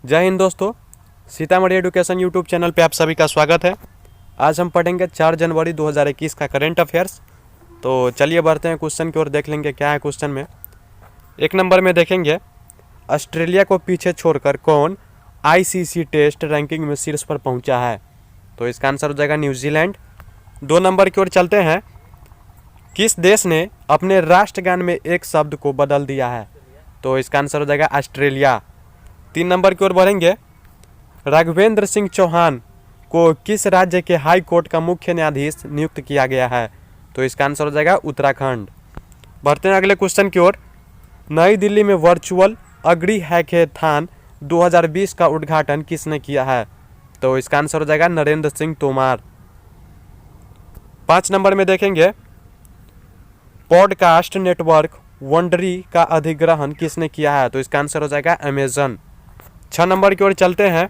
जय हिंद दोस्तों, Sitamarhi education YouTube channel पे आप सभी का स्वागत है। आज हम पढ़ेंगे 4 जनवरी 2021 का करंट अफेयर्स। तो चलिए बढ़ते हैं क्वेश्चन की ओर, देख लेंगे क्या है क्वेश्चन में। एक नंबर में देखेंगे, ऑस्ट्रेलिया को पीछे छोड़कर कौन आईसीसी टेस्ट रैंकिंग में शीर्ष पर पहुंचा है? तो इसका आंसर हो जाएगा न्यूजीलैंड। 2 नंबर की ओर चलते हैं, किस देश ने अपने राष्ट्रगान में एक शब्द को बदल दिया है? तो इसका आंसर हो जाएगा ऑस्ट्रेलिया। 3 नंबर की ओर बढ़ेंगे, राघवेंद्र सिंह चौहान को किस राज्य के हाई कोर्ट का मुख्य न्यायाधीश नियुक्त किया गया है? तो इसका आंसर हो जाएगा उत्तराखंड। बढ़ते हैं अगले क्वेश्चन की ओर। नई दिल्ली में वर्चुअल अग्री हैकेथॉन 2020 का उद्घाटन किसने किया है? तो इसका आंसर हो जाएगा नरेंद्र सिंह तोमर। 5 नंबर में देखेंगे, पॉडकास्ट नेटवर्क वंडरी का अधिग्रहण किसने किया है? तो इसका आंसर हो जाएगा अमेजन। 6 नंबर की ओर चलते हैं,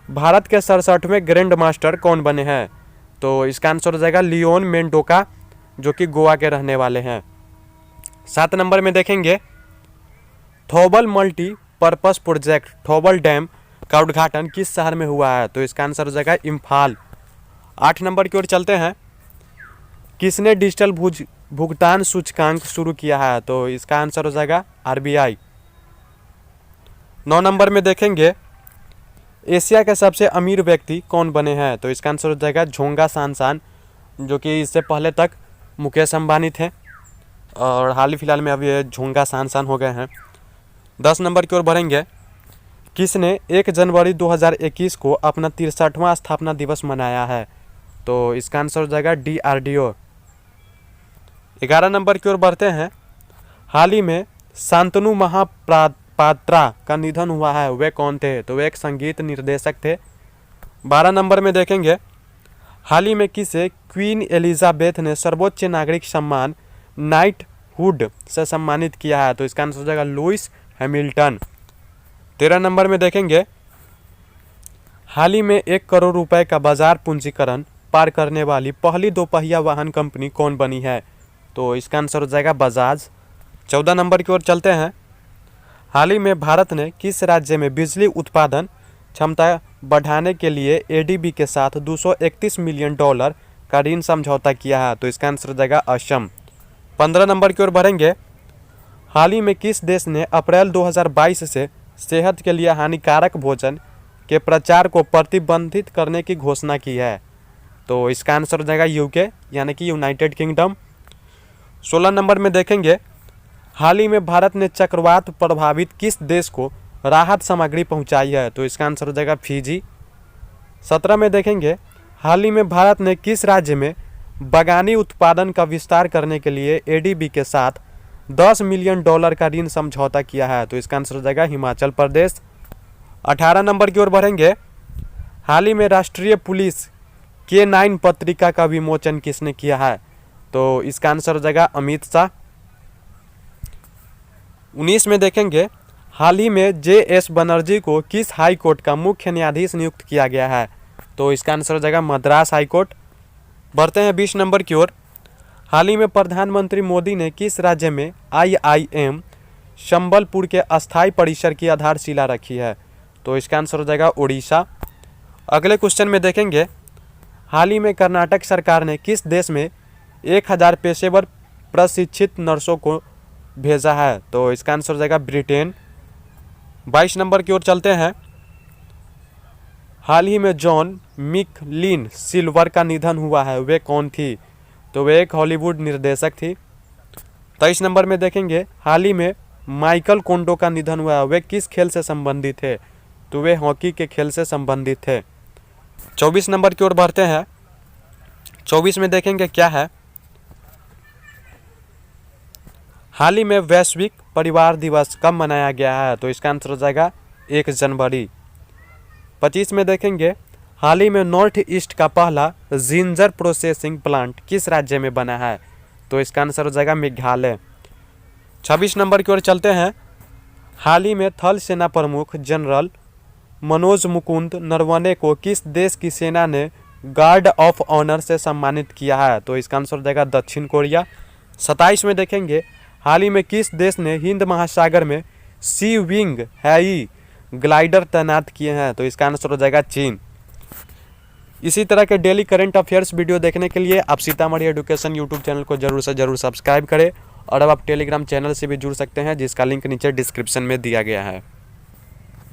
भारत के 67वें ग्रैंड मास्टर कौन बने हैं? तो इसका आंसर हो जाएगा लियोन मेंडोका, जो कि गोवा के रहने वाले हैं। 7 नंबर में देखेंगे, Thoubal multi purpose project Thoubal dam का उद्घाटन किस शहर में हुआ है? तो इसका आंसर हो जाएगा इम्फाल। 8 नंबर की ओर चलते हैं, किसने डिजिटल भुगतान सूचकांक शुरू किया है? तो इसका आंसर हो जाएगा आरबीआई। 9 नंबर में देखेंगे, एशिया के सबसे अमीर व्यक्ति कौन बने हैं? तो इसका आंसर हो जाएगा झोंगा सांसान, जो कि इससे पहले तक मुकेश अंबानी थे और हाल ही फिलहाल में अभी ये झोंगा सांसान हो गए हैं। 10 नंबर की ओर बढ़ेंगे, किसने 1 जनवरी 2021 को अपना 63वां स्थापना दिवस मनाया है? तो इसका आंसर हो जाएगा DRDO। 11 नंबर की ओर बढ़ते हैं, हाल ही में शांतनु महापात्रा का निधन हुआ है, वे कौन थे? तो वे एक संगीत निर्देशक थे। 12 नंबर में देखेंगे, हाल ही में किसे क्वीन एलिजाबेथ ने सर्वोच्च नागरिक सम्मान नाइटहुड से सम्मानित किया है? तो इसका आंसर हो जाएगा लुइस हैमिल्टन। 13 नंबर में देखेंगे, हाल ही में 1 करोड़ रुपए का बाजार पूंजीकरण पार करने वाली पहली दोपहिया वाहन कंपनी कौन बनी है? तो इसका आंसर हो जाएगा बजाज। 14 नंबर की ओर चलते हैं, हाल ही में भारत ने किस राज्य में बिजली उत्पादन क्षमता बढ़ाने के लिए एडीबी के साथ $231 मिलियन का ऋण समझौता किया है? तो इसका आंसर हो जाएगा असम। 15 नंबर की ओर बढ़ेंगे, हाल ही में किस देश ने अप्रैल 2022 से सेहत के लिए हानिकारक भोजन के प्रचार को प्रतिबंधित करने की घोषणा की है? तो इसका आंसर हो जाएगा यूके, यानी कि यूनाइटेड किंगडम। 16 नंबर में देखेंगे, हाल ही में भारत ने चक्रवात प्रभावित किस देश को राहत सामग्री पहुंचाई है? तो इसका आंसर हो जाएगा फिजी। 17 में देखेंगे, हाल ही में भारत ने किस राज्य में बागानी उत्पादन का विस्तार करने के लिए एडीबी के साथ $10 मिलियन का ऋण समझौता किया है? तो इसका आंसर हो जाएगा हिमाचल प्रदेश। 18 नंबर की ओर बढ़ेंगे, हाल ही में राष्ट्रीय पुलिस K9 पत्रिका का विमोचन किसने किया है? तो इसका आंसर हो जाएगा अमित शाह। 19 में देखेंगे, हाल ही में JS बनर्जी को किस हाई कोर्ट का मुख्य न्यायाधीश नियुक्त किया गया है? तो इसका आंसर हो जाएगा मद्रास हाई कोर्ट। बढ़ते हैं 20 नंबर की ओर, हाल ही में प्रधानमंत्री मोदी ने किस राज्य में IIM संबलपुर के अस्थायी परिसर की आधारशिला रखी है? तो इसका आंसर हो जाएगा उड़ीसा। अगले क्वेश्चन में देखेंगे, हाल ही में कर्नाटक सरकार ने किस देश में 1000 पेशेवर प्रशिक्षित नर्सों को भेजा है? तो इसका आंसर हो जाएगा ब्रिटेन। 22 नंबर की ओर चलते हैं, हाल ही में जॉन मिकलिन सिल्वर का निधन हुआ है, वे कौन थी? तो वे एक हॉलीवुड निर्देशक थी। 23 नंबर में देखेंगे, हाल ही में माइकल कोंडो का निधन हुआ है, वे किस खेल से संबंधित थे? तो वे हॉकी के खेल से संबंधित थे। 24 नंबर की ओर बढ़ते हैं, 24 में देखेंगे क्या है, हाल ही में वैश्विक परिवार दिवस कब मनाया गया है? तो इसका आंसर हो जाएगा 1 जनवरी। 25 में देखेंगे, हाल ही में नॉर्थ ईस्ट का पहला जिंजर प्रोसेसिंग प्लांट किस राज्य में बना है? तो इसका आंसर हो जाएगा मेघालय। 26 नंबर की ओर चलते हैं, हाल ही में थल सेना प्रमुख जनरल मनोज मुकुंद नरवणे को किस देश की सेना ने गार्ड ऑफ ऑनर से सम्मानित किया है? तो इसका आंसर हो जाएगा दक्षिण कोरिया। 27 में देखेंगे, हाल ही में किस देश ने हिंद महासागर में सी विंग हेई ग्लाइडर तैनात किए हैं? तो इसका आंसर हो जाएगा चीन। इसी तरह के डेली करंट अफेयर्स वीडियो देखने के लिए आप सीतामढ़ी एजुकेशन यूट्यूब चैनल को जरूर से जरूर सब्सक्राइब करें। और अब आप टेलीग्राम चैनल से भी जुड़ सकते हैं, जिसका लिंक नीचे डिस्क्रिप्शन में दिया गया है।